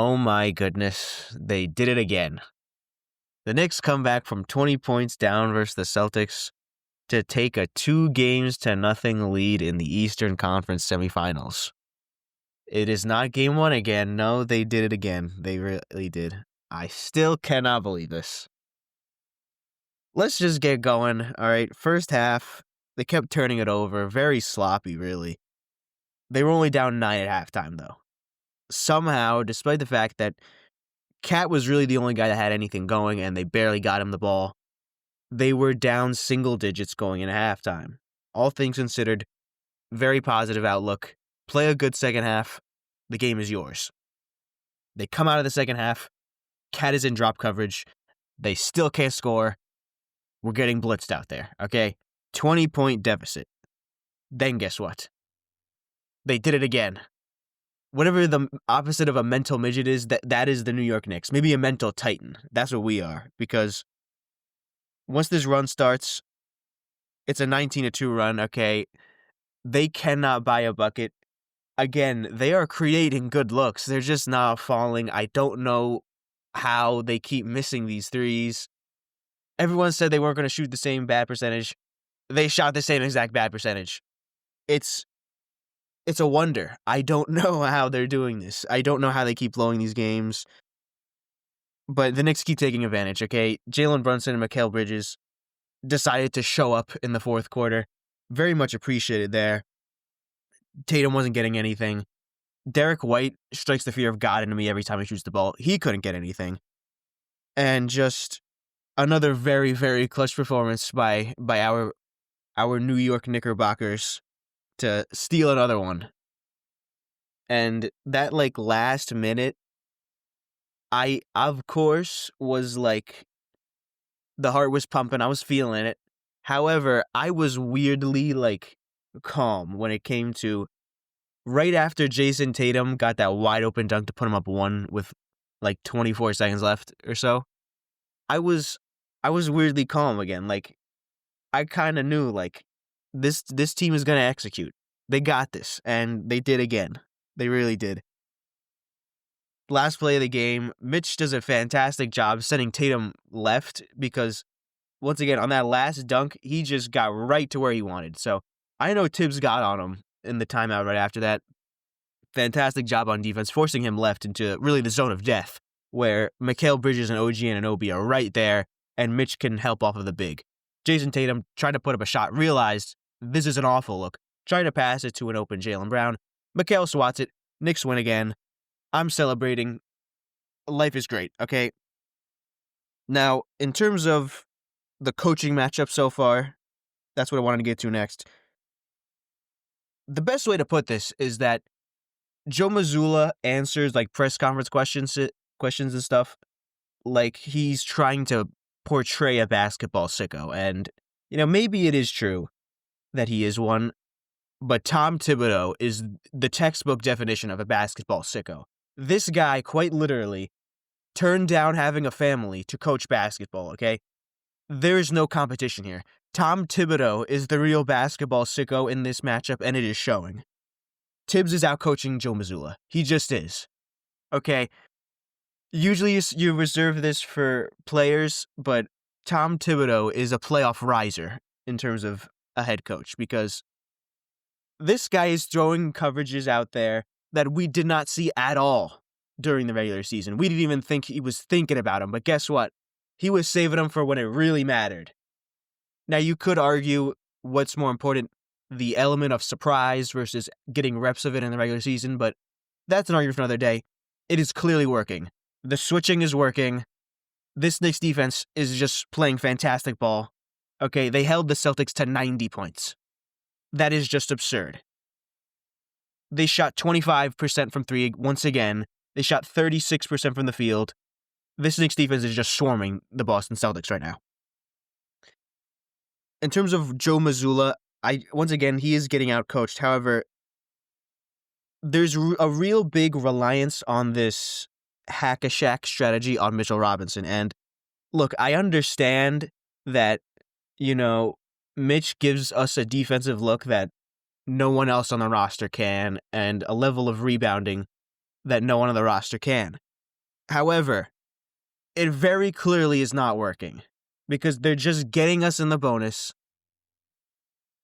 Oh my goodness, they did it again. The Knicks come back from 20 points down versus the Celtics to take a 2-0 lead in the Eastern Conference semifinals. It is not game one again. No, they did it again. They really did. I still cannot believe this. Let's just get going. All right, first half, they kept turning it over. Very sloppy, really. They were only down 9 at halftime, though. Somehow, despite the fact that Cat was really the only guy that had anything going and they barely got him the ball, they were down single digits going into halftime. All things considered, very positive outlook. Play a good second half. The game is yours. They come out of the second half. Cat is in drop coverage. They still can't score. We're getting blitzed out there, okay? 20-point deficit. Then guess what? They did it again. Whatever the opposite of a mental midget is, that is the New York Knicks. Maybe a mental titan. That's what we are. Because once this run starts, it's a 19-2 run, okay? They cannot buy a bucket. Again, they are creating good looks. They're just not falling. I don't know how they keep missing these threes. Everyone said they weren't going to shoot the same bad percentage. They shot the same exact bad percentage. It's a wonder. I don't know how they're doing this. I don't know how they keep blowing these games. But the Knicks keep taking advantage, okay? Jalen Brunson and Mikal Bridges decided to show up in the fourth quarter. Very much appreciated there. Tatum wasn't getting anything. Derek White strikes the fear of God into me every time he shoots the ball. He couldn't get anything. And just another very, very clutch performance by our New York Knickerbockers to steal another one. And that, last minute, I, of course, was the heart was pumping. I was feeling it. However, I was weirdly, calm when it came to right after Jason Tatum got that wide open dunk to put him up 1 with, 24 seconds left or so. I was weirdly calm again. I kind of knew, this team is going to execute. They got this, and they did again. They really did. Last play of the game, Mitch does a fantastic job sending Tatum left because, once again, on that last dunk, he just got right to where he wanted. So I know Tibbs got on him in the timeout right after that. Fantastic job on defense, forcing him left into really the zone of death, where Mikal Bridges and OG Anunoby are right there, and Mitch can help off of the big. Jason Tatum tried to put up a shot, realized this is an awful look, tried to pass it to an open Jaylen Brown. Mikal swats it. Knicks win again. I'm celebrating. Life is great, okay? Now, in terms of the coaching matchup so far, that's what I wanted to get to next. The best way to put this is that Joe Mazzulla answers press conference questions and stuff like he's trying to portray a basketball sicko. And, maybe it is true that he is one, but Tom Thibodeau is the textbook definition of a basketball sicko. This guy, quite literally, turned down having a family to coach basketball, okay? There is no competition here. Tom Thibodeau is the real basketball sicko in this matchup, and it is showing. Tibbs is out-coaching Joe Mazzulla. He just is. Okay? Usually you reserve this for players, but Tom Thibodeau is a playoff riser in terms of a head coach because this guy is throwing coverages out there that we did not see at all during the regular season. We didn't even think he was thinking about him, but guess what? He was saving them for when it really mattered. Now, you could argue what's more important, the element of surprise versus getting reps of it in the regular season, but that's an argument for another day. It is clearly working. The switching is working. This Knicks defense is just playing fantastic ball. Okay, they held the Celtics to 90 points. That is just absurd. They shot 25% from 3 once again. They shot 36% from the field. This Knicks defense is just swarming the Boston Celtics right now. In terms of Joe Mazzulla, once again, he is getting out-coached. However, there's a real big reliance on this hack-a-shack strategy on Mitchell Robinson. And look, I understand that, Mitch gives us a defensive look that no one else on the roster can, and a level of rebounding that no one on the roster can. However, it very clearly is not working because they're just getting us in the bonus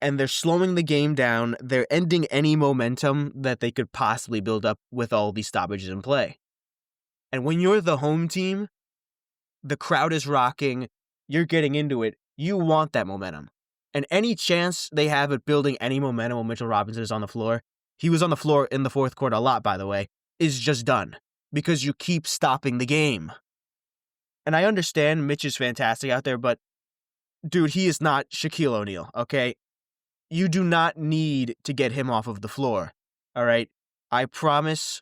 and they're slowing the game down. They're ending any momentum that they could possibly build up with all these stoppages in play. And when you're the home team, the crowd is rocking, you're getting into it, you want that momentum. And any chance they have at building any momentum when Mitchell Robinson is on the floor, he was on the floor in the fourth quarter a lot, by the way, is just done because you keep stopping the game. And I understand Mitch is fantastic out there, but dude, he is not Shaquille O'Neal, okay? You do not need to get him off of the floor, all right? I promise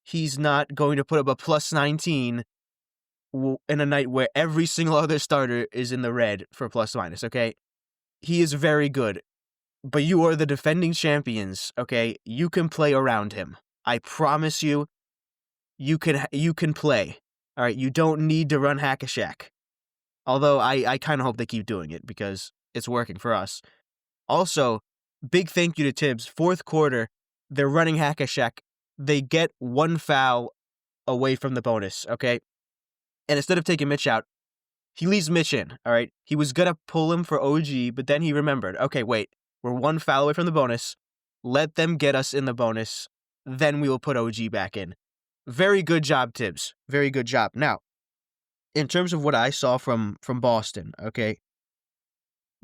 he's not going to put up a plus 19 in a night where every single other starter is in the red for plus minus, okay? He is very good, but you are the defending champions, okay? You can play around him. I promise you, you can play, all right? You don't need to run Hack-a-Shaq. Although I kind of hope they keep doing it because it's working for us. Also, big thank you to Tibbs. Fourth quarter, they're running Hack-a-Shaq. They get one foul away from the bonus, okay? And instead of taking Mitch out, he leaves Mitch in, all right? He was going to pull him for OG, but then he remembered, okay, wait, we're one foul away from the bonus. Let them get us in the bonus. Then we will put OG back in. Very good job, Tibbs. Very good job. Now, in terms of what I saw from Boston, okay,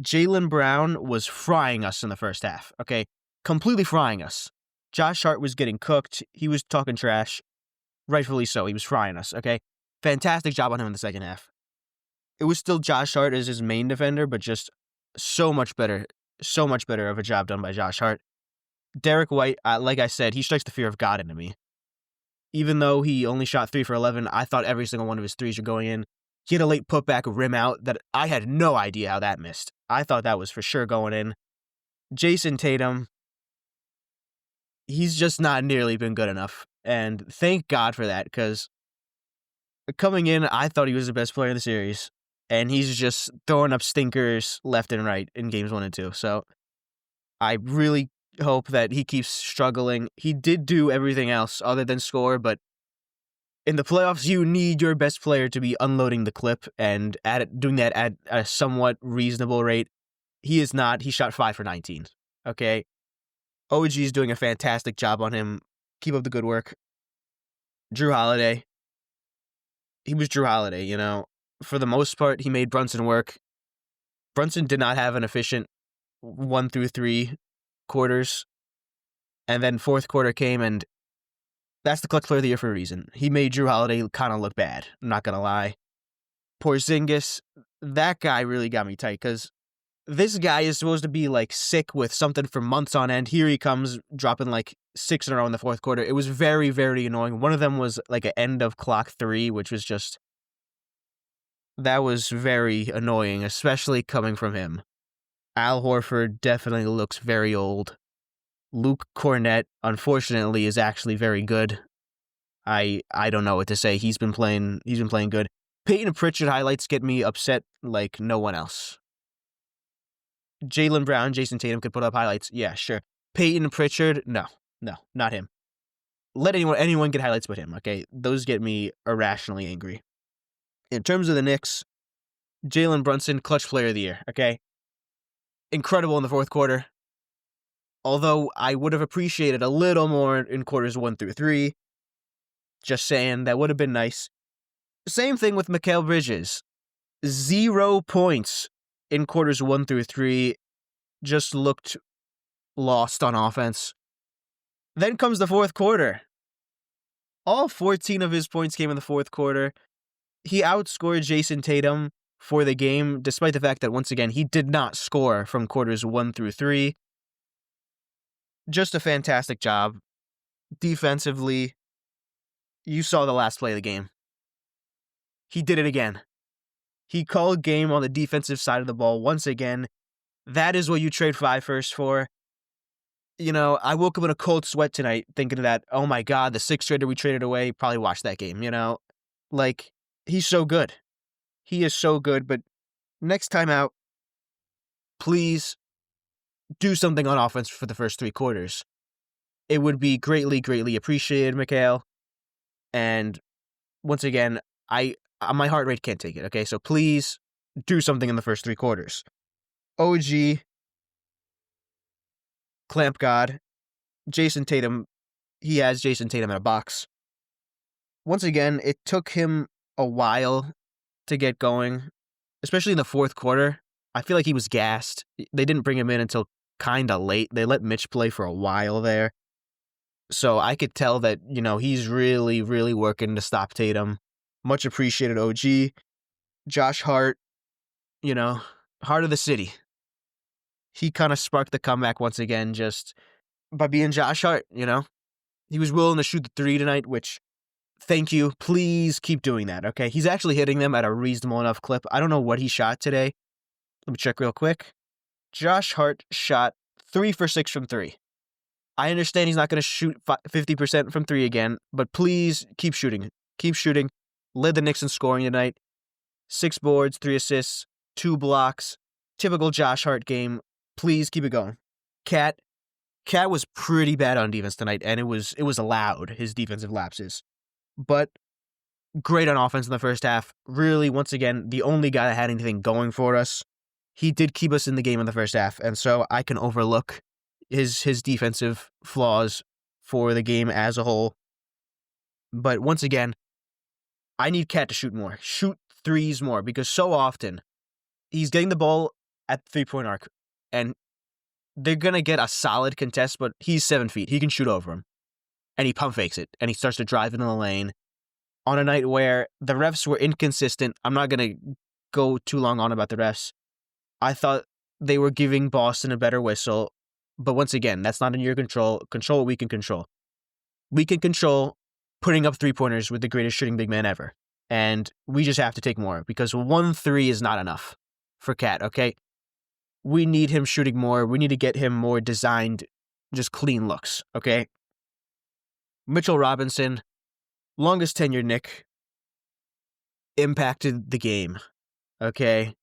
Jaylen Brown was frying us in the first half, okay? Completely frying us. Josh Hart was getting cooked. He was talking trash. Rightfully so. He was frying us, okay? Fantastic job on him in the second half. It was still Josh Hart as his main defender, but just so much better of a job done by Josh Hart. Derek White, like I said, he strikes the fear of God into me. Even though he only shot 3 for 11, I thought every single one of his threes were going in. He had a late putback rim out that I had no idea how that missed. I thought that was for sure going in. Jason Tatum, he's just not nearly been good enough. And thank God for that, because coming in, I thought he was the best player in the series. And he's just throwing up stinkers left and right in games 1 and 2. So I really hope that he keeps struggling. He did do everything else other than score, but in the playoffs, you need your best player to be unloading the clip and doing that at a somewhat reasonable rate. He is not. He shot 5 for 19. Okay? OG is doing a fantastic job on him. Keep up the good work. Drew Holiday. He was Drew Holiday, you know. For the most part, he made Brunson work. Brunson did not have an efficient 1 through 3 quarters. And then fourth quarter came, and that's the clutch player of the year for a reason. He made Drew Holiday kind of look bad. I'm not going to lie. Porzingis, that guy really got me tight because this guy is supposed to be like sick with something for months on end. Here he comes dropping like 6 in a row in the fourth quarter. It was very, very annoying. One of them was like an end of clock 3, which was just, that was very annoying, especially coming from him. Al Horford definitely looks very old. Luke Cornett, unfortunately, is actually very good. I don't know what to say. He's been playing good. Peyton Pritchard highlights get me upset like no one else. Jaylen Brown, Jason Tatum could put up highlights. Yeah, sure. Peyton Pritchard, no, not him. Let anyone get highlights but him, okay? Those get me irrationally angry. In terms of the Knicks, Jalen Brunson, clutch player of the year, okay? Incredible in the fourth quarter. Although I would have appreciated a little more in quarters 1 through 3. Just saying, that would have been nice. Same thing with Mikal Bridges. 0 points in quarters 1 through 3. Just looked lost on offense. Then comes the fourth quarter. All 14 of his points came in the fourth quarter. He outscored Jason Tatum for the game, despite the fact that, once again, he did not score from quarters 1 through 3. Just a fantastic job. Defensively, you saw the last play of the game. He did it again. He called game on the defensive side of the ball once again. That is what you trade 5 first for. You know, I woke up in a cold sweat tonight thinking that, oh my God, the 6th trader we traded away probably watched that game, you know? Like, he's so good. He is so good, but next time out, please do something on offense for the first 3 quarters. It would be greatly, greatly appreciated, Mikal. And once again, my heart rate can't take it, okay? So please do something in the first 3 quarters. OG, Clamp God, Jason Tatum. He has Jason Tatum in a box. Once again, it took him a while to get going, especially in the fourth quarter. I feel like he was gassed. They didn't bring him in until kind of late. They let Mitch play for a while there. So I could tell that, he's really, really working to stop Tatum. Much appreciated, OG. Josh Hart, heart of the city. He kind of sparked the comeback once again just by being Josh Hart, He was willing to shoot the 3 tonight, which, thank you. Please keep doing that, okay? He's actually hitting them at a reasonable enough clip. I don't know what he shot today. Let me check real quick. Josh Hart shot 3 for 6 from 3. I understand he's not going to shoot 50% from 3 again, but please keep shooting. Keep shooting. Led the Knicks in scoring tonight. 6 boards, 3 assists, 2 blocks. Typical Josh Hart game. Please keep it going. Cat was pretty bad on defense tonight, and it was allowed, his defensive lapses. But great on offense in the first half. Really, once again, the only guy that had anything going for us. He did keep us in the game in the first half, and so I can overlook his defensive flaws for the game as a whole. But once again, I need Cat to shoot more. Shoot threes more, because so often he's getting the ball at the 3-point arc, and they're going to get a solid contest, but he's 7 feet. He can shoot over him. And he pump fakes it, and he starts to drive into the lane. On a night where the refs were inconsistent, I'm not going to go too long on about the refs. I thought they were giving Boston a better whistle, but once again, that's not in your control. Control what we can control. We can control putting up 3-pointers with the greatest shooting big man ever, and we just have to take more, because 1 3 is not enough for Cat, okay? We need him shooting more. We need to get him more designed, just clean looks, okay? Mitchell Robinson, longest tenured Knick, impacted the game, okay?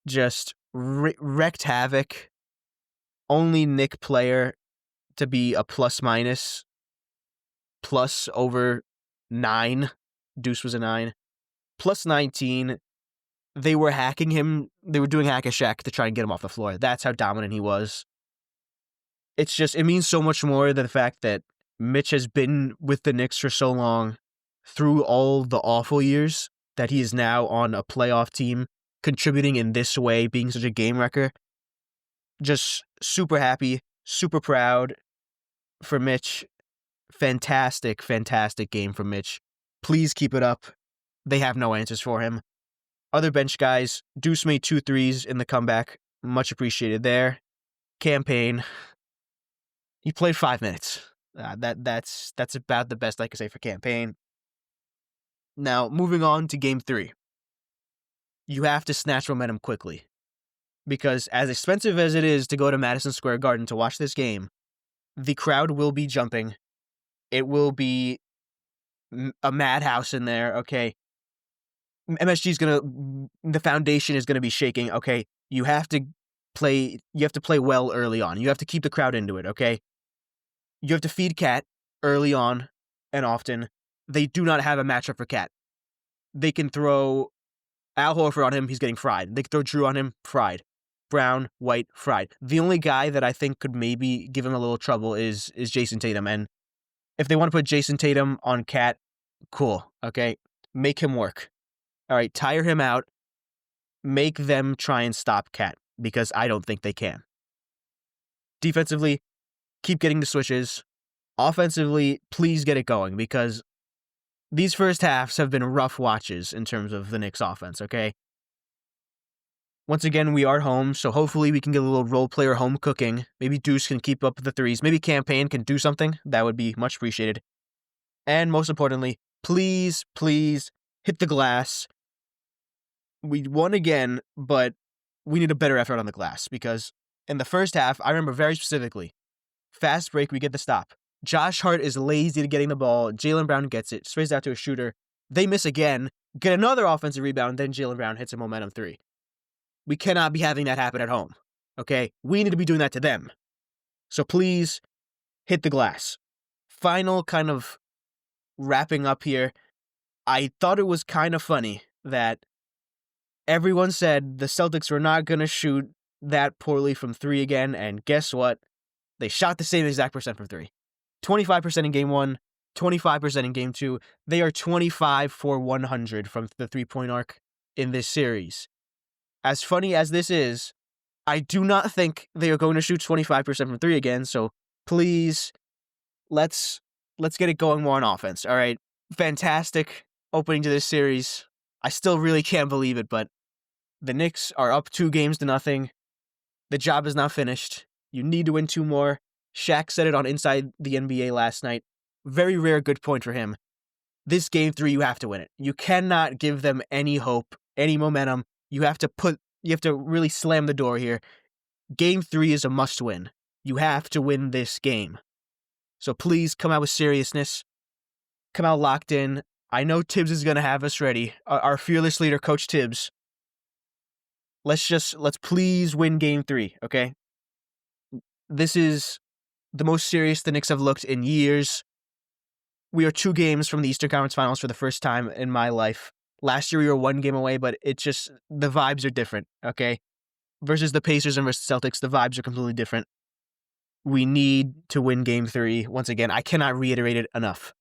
Just wreaked havoc. Only Knick player to be a plus over 9. Deuce was a 9. Plus 19. They were hacking him. They were doing hack-a-shack to try and get him off the floor. That's how dominant he was. It means so much more than the fact that Mitch has been with the Knicks for so long, through all the awful years, that he is now on a playoff team, contributing in this way, being such a game wrecker. Just super happy, super proud for Mitch. Fantastic, fantastic game from Mitch. Please keep it up. They have no answers for him. Other bench guys, Deuce made 2 threes in the comeback. Much appreciated there. Campaign. He played 5 minutes. That's about the best I can say for Campaign. Now, moving on to Game 3. You have to snatch momentum quickly. Because as expensive as it is to go to Madison Square Garden to watch this game, the crowd will be jumping. It will be a madhouse in there, okay? The foundation is going to be shaking, okay? You have to play well early on. You have to keep the crowd into it, okay? You have to feed Cat early on and often. They do not have a matchup for Cat. They can throw Al Horford on him, he's getting fried. They can throw Drew on him, fried. Brown, White, fried. The only guy that I think could maybe give him a little trouble is Jason Tatum. And if they want to put Jason Tatum on Cat, cool, okay? Make him work. All right, tire him out. Make them try and stop Cat, because I don't think they can. Defensively, keep getting the switches. Offensively, please get it going, because these first halves have been rough watches in terms of the Knicks offense, okay? Once again, we are home, so hopefully we can get a little role player home cooking. Maybe Deuce can keep up the threes. Maybe Campaign can do something. That would be much appreciated. And most importantly, please hit the glass. We won again, but we need a better effort on the glass, because in the first half, I remember very specifically, fast break, we get the stop. Josh Hart is lazy to getting the ball. Jaylen Brown gets it, sprays out to a shooter. They miss again, get another offensive rebound, then Jaylen Brown hits a momentum 3. We cannot be having that happen at home, okay? We need to be doing that to them. So please, hit the glass. Final kind of wrapping up here. I thought it was kind of funny that everyone said the Celtics were not going to shoot that poorly from 3 again, and guess what? They shot the same exact percent from 3. 25% in game 1, 25% in game 2. They are 25 for 100 from the three-point arc in this series. As funny as this is, I do not think they are going to shoot 25% from 3 again, so please, let's get it going more on offense, all right? Fantastic opening to this series. I still really can't believe it, but the Knicks are up 2-0. The job is not finished. You need to win 2 more. Shaq said it on Inside the NBA last night. Very rare good point for him. This game 3, you have to win it. You cannot give them any hope, any momentum. You have to really slam the door here. Game 3 is a must win. You have to win this game. So please come out with seriousness. Come out locked in. I know Tibbs is going to have us ready. Our fearless leader, Coach Tibbs. Let's please win game 3, okay? This is the most serious the Knicks have looked in years. We are 2 games from the Eastern Conference Finals for the first time in my life. Last year we were 1 game away, but it's just, the vibes are different, okay? Versus the Pacers and versus Celtics, the vibes are completely different. We need to win game 3. Once again, I cannot reiterate it enough.